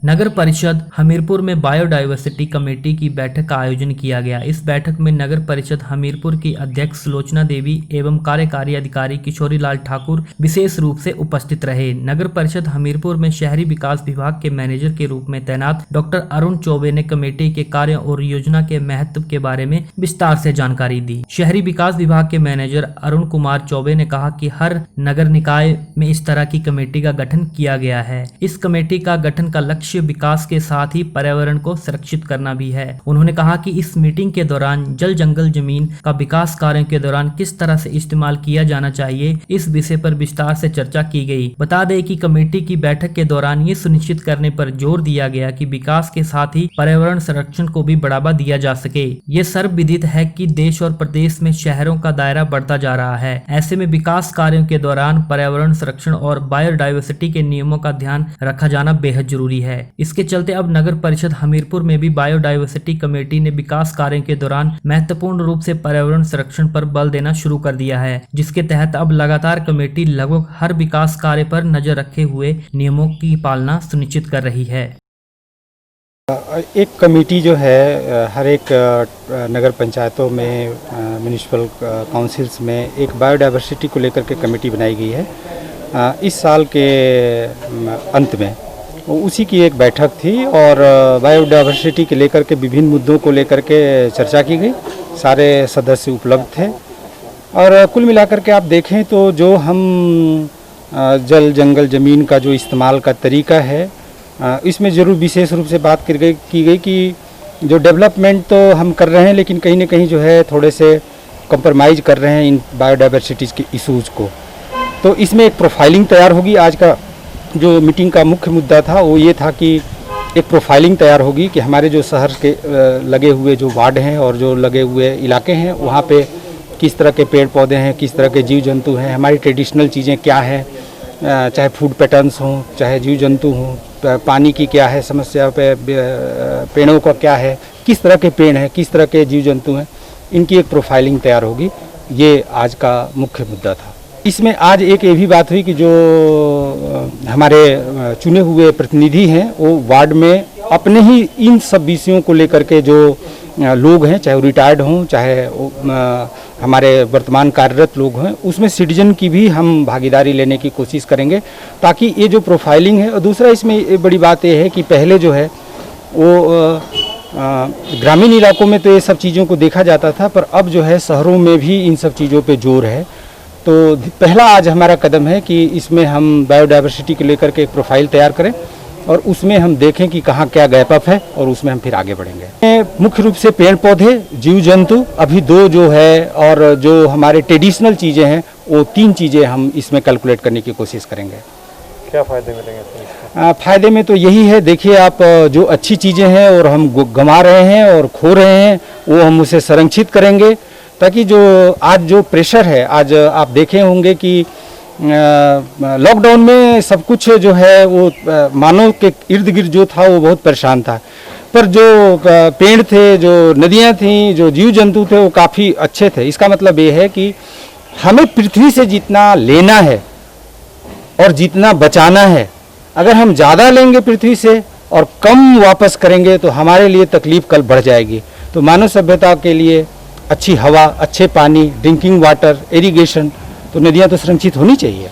नगर परिषद हमीरपुर में biodiversity committee की बैठक का आयोजन किया गया। इस बैठक में नगर परिषद हमीरपुर की अध्यक्ष सुलोचना देवी एवं कार्यकारी अधिकारी किशोरी लाल ठाकुर विशेष रूप से उपस्थित रहे। नगर परिषद हमीरपुर में शहरी विकास विभाग के मैनेजर के रूप में तैनात डॉक्टर अरुण चौबे ने कमेटी के कार्य और योजना के महत्व के बारे में विस्तार से जानकारी दी। शहरी विकास विभाग के मैनेजर अरुण कुमार चौबे ने कहा कि हर नगर निकाय में इस तरह की कमेटी का गठन किया गया है। इस कमेटी का गठन का लक्ष्य विकास के साथ ही पर्यावरण को संरक्षित करना भी है। उन्होंने कहा कि इस मीटिंग के दौरान जल जंगल जमीन का विकास कार्यों के दौरान किस तरह से इस्तेमाल किया जाना चाहिए, इस विषय पर विस्तार से चर्चा की गई। बता दें कि कमेटी की बैठक के दौरान ये सुनिश्चित करने पर जोर दिया गया कि विकास के साथ ही पर्यावरण संरक्षण को भी बढ़ावा दिया जा सके। ये सर्वविदित है कि देश और प्रदेश में शहरों का दायरा बढ़ता जा रहा है। ऐसे में विकास कार्यों के दौरान पर्यावरण संरक्षण और बायोडायवर्सिटी के नियमों का ध्यान रखा जाना बेहद जरूरी है। इसके चलते अब नगर परिषद हमीरपुर में भी बायोडायवर्सिटी कमेटी ने विकास कार्यों के दौरान महत्वपूर्ण रूप से पर्यावरण संरक्षण पर बल देना शुरू कर दिया है, जिसके तहत अब लगातार कमेटी लगभग हर विकास कार्य पर नजर रखे हुए नियमों की पालना सुनिश्चित कर रही है। एक कमेटी जो है हर एक नगर पंचायतों में म्यूनिसिपल काउंसिल्स में एक बायोडायवर्सिटी को लेकर के कमेटी बनाई गई है। इस साल के अंत में उसी की एक बैठक थी और बायोडायवर्सिटी के लेकर के विभिन्न मुद्दों को लेकर के चर्चा की गई। सारे सदस्य उपलब्ध थे और कुल मिलाकर के आप देखें तो जो हम जल जंगल ज़मीन का जो इस्तेमाल का तरीका है, इसमें ज़रूर विशेष रूप से बात की गई कि जो डेवलपमेंट तो हम कर रहे हैं, लेकिन कहीं ना कहीं जो है थोड़े से कंप्रोमाइज़ कर रहे हैं इन बायोडायवर्सिटीज़ के इशूज़ को। तो इसमें एक प्रोफाइलिंग तैयार होगी। आज का जो मीटिंग का मुख्य मुद्दा था वो ये था कि एक प्रोफाइलिंग तैयार होगी कि हमारे जो शहर के लगे हुए जो वार्ड हैं और जो लगे हुए इलाके हैं वहाँ पे किस तरह के पेड़ पौधे हैं, किस तरह के जीव जंतु हैं, हमारी ट्रेडिशनल चीज़ें क्या हैं, चाहे फूड पैटर्न्स हों, चाहे जीव जंतु हों, पानी की क्या है समस्या, पेड़ों का क्या है, किस तरह के पेड़ हैं, किस तरह के जीव जंतु हैं, इनकी एक प्रोफाइलिंग तैयार होगी। ये आज का मुख्य मुद्दा था। इसमें आज एक ये भी बात हुई कि जो हमारे चुने हुए प्रतिनिधि हैं वो वार्ड में अपने ही इन सब विषयों को लेकर के जो लोग हैं, चाहे वो रिटायर्ड हों, चाहे हमारे वर्तमान कार्यरत लोग हैं, उसमें सिटीजन की भी हम भागीदारी लेने की कोशिश करेंगे ताकि ये जो प्रोफाइलिंग है। और दूसरा इसमें बड़ी बात ये है कि पहले जो है वो ग्रामीण इलाकों में तो ये सब चीज़ों को देखा जाता था, पर अब जो है शहरों में भी इन सब चीज़ों पे जोर है। तो पहला आज हमारा कदम है कि इसमें हम बायोडायवर्सिटी को लेकर के एक प्रोफाइल तैयार करें और उसमें हम देखें कि कहाँ क्या गैप अप है और उसमें हम फिर आगे बढ़ेंगे। मुख्य रूप से पेड़ पौधे, जीव जंतु अभी 2 जो है, और जो हमारे ट्रेडिशनल चीज़ें हैं वो 3 चीज़ें हम इसमें कैलकुलेट करने की कोशिश करेंगे। क्या फ़ायदे मिलेंगे? फ़ायदे में तो यही है, देखिए आप, जो अच्छी चीज़ें हैं और हम गंवा रहे हैं और खो रहे हैं वो हम उसे संरक्षित करेंगे, ताकि जो आज जो प्रेशर है, आज आप देखे होंगे कि लॉकडाउन में सब कुछ जो है वो मानव के इर्द गिर्द जो था वो बहुत परेशान था, पर जो पेड़ थे, जो नदियां थीं, जो जीव जंतु थे वो काफ़ी अच्छे थे। इसका मतलब ये है कि हमें पृथ्वी से जितना लेना है और जितना बचाना है, अगर हम ज़्यादा लेंगे पृथ्वी से और कम वापस करेंगे तो हमारे लिए तकलीफ कल बढ़ जाएगी। तो मानव सभ्यता के लिए अच्छी हवा, अच्छे पानी, ड्रिंकिंग वाटर, इरिगेशन, तो नदियाँ तो संरक्षित होनी चाहिए।